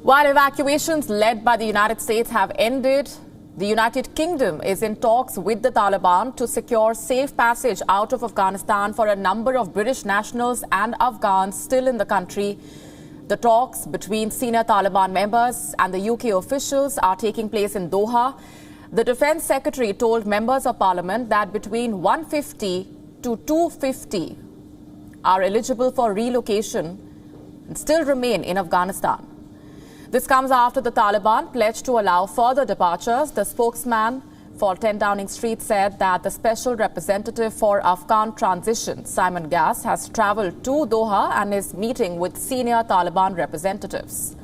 While evacuations led by the United States have ended, the United Kingdom is in talks with the Taliban to secure safe passage out of Afghanistan for a number of British nationals and Afghans still in the country. The talks between senior Taliban members and the UK officials are taking place in Doha. The Defence Secretary told members of Parliament that between 150 to 250 are eligible for relocation and still remain in Afghanistan. This comes after the Taliban pledged to allow further departures. The spokesman for 10 Downing Street said that the special representative for Afghan transition, Simon Gass, has travelled to Doha and is meeting with senior Taliban representatives.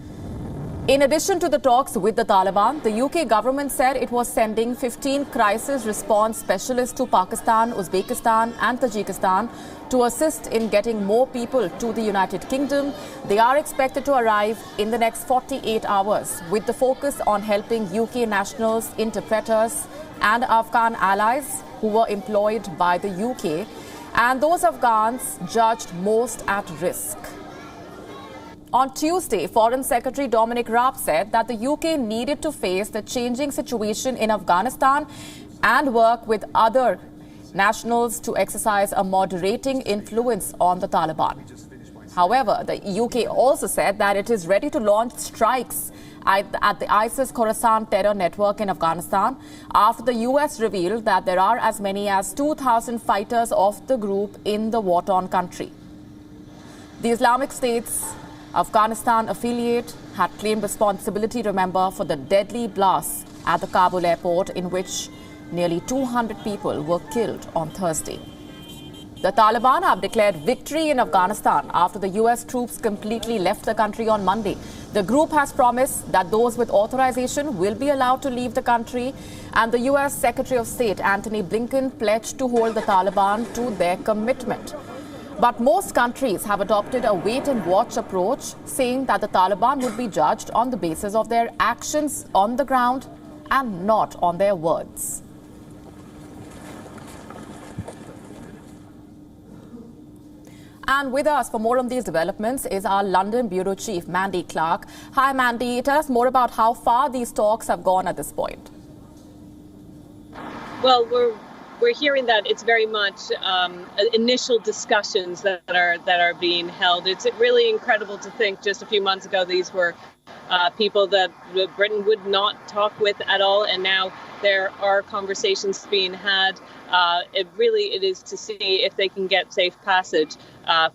In addition to the talks with the Taliban, the UK government said it was sending 15 crisis response specialists to Pakistan, Uzbekistan and Tajikistan to assist in getting more people to the United Kingdom. They are expected to arrive in the next 48 hours, with the focus on helping UK nationals, interpreters and Afghan allies who were employed by the UK and those Afghans judged most at risk. On Tuesday, Foreign Secretary Dominic Raab said that the UK needed to face the changing situation in Afghanistan and work with other nationals to exercise a moderating influence on the Taliban. However, the UK also said that it is ready to launch strikes at the ISIS Khorasan terror network in Afghanistan after the US revealed that there are as many as 2,000 fighters of the group in the war-torn country. The Islamic State's Afghanistan affiliate had claimed responsibility, remember, for the deadly blasts at the Kabul airport in which nearly 200 people were killed on Thursday. The Taliban have declared victory in Afghanistan after the US troops completely left the country on Monday. The group has promised that those with authorization will be allowed to leave the country, and the US Secretary of State Antony Blinken pledged to hold the Taliban to their commitment. But most countries have adopted a wait-and-watch approach, saying that the Taliban would be judged on the basis of their actions on the ground and not on their words. And with us for more on these developments is our London Bureau Chief, Mandy Clark. Hi, Mandy. Tell us more about how far these talks have gone at this point. Well, we're hearing that it's very much initial discussions that are being held. It's really incredible to think just a few months ago these were people that Britain would not talk with at all, and now there are conversations being had. It is to see if they can get safe passage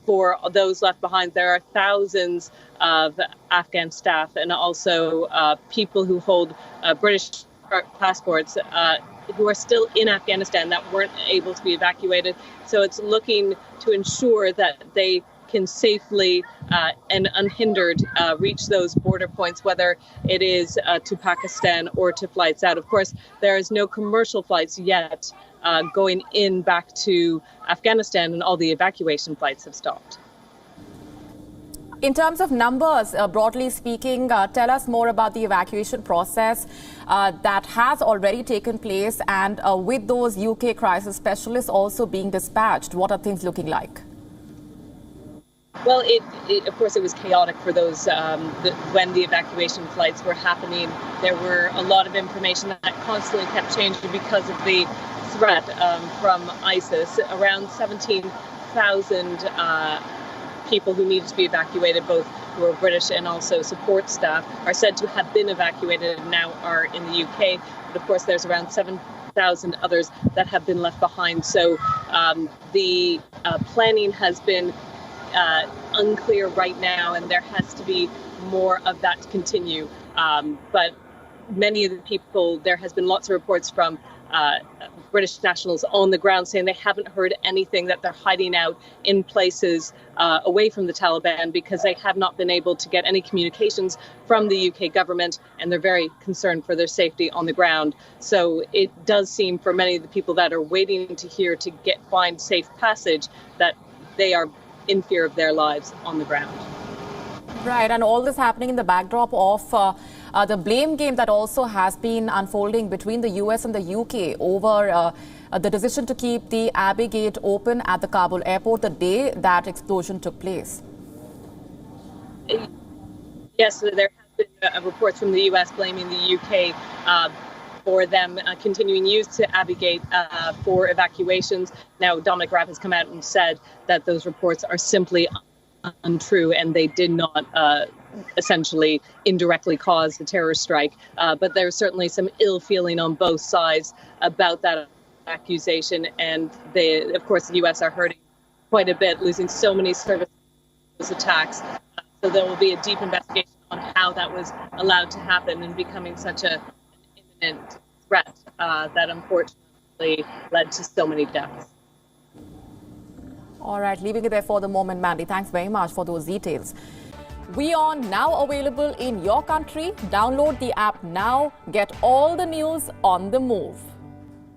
for those left behind. There are thousands of Afghan staff and also people who hold British passports who are still in Afghanistan that weren't able to be evacuated. So it's looking to ensure that they can safely and unhindered reach those border points, whether it is to Pakistan or to flights out. Of course, there is no commercial flights yet going in back to Afghanistan, and all the evacuation flights have stopped. In terms of numbers, broadly speaking, tell us more about the evacuation process that has already taken place, and with those UK crisis specialists also being dispatched, what are things looking like? Well, of course, it was chaotic for those when the evacuation flights were happening. There were a lot of information that constantly kept changing because of the threat from ISIS. Around 17,000 people who needed to be evacuated, both who are British and also support staff, are said to have been evacuated and now are in the UK. But of course, there's around 7,000 others that have been left behind. So the planning has been unclear right now, and there has to be more of that to continue. But many of the people, there has been lots of reports from British nationals on the ground saying they haven't heard anything, that they're hiding out in places away from the Taliban because they have not been able to get any communications from the UK government, and they're very concerned for their safety on the ground. So it does seem for many of the people that are waiting to hear to find safe passage that they are in fear of their lives on the ground. Right, and all this happening in the backdrop of the blame game that also has been unfolding between the US and the UK over the decision to keep the Abbey Gate open at the Kabul airport the day that explosion took place. Yes, there has been reports from the US blaming the UK for them continuing use to advocate for evacuations. Now, Dominic Raab has come out and said that those reports are simply untrue and they did not essentially indirectly cause the terror strike. But there's certainly some ill feeling on both sides about that accusation. And of course, the US are hurting quite a bit, losing so many services attacks. So there will be a deep investigation on how that was allowed to happen and becoming such an imminent threat that unfortunately led to so many deaths. All right, leaving it there for the moment, Mandy. Thanks very much for those details. WION now available in your country. Download the app now. Get all the news on the move.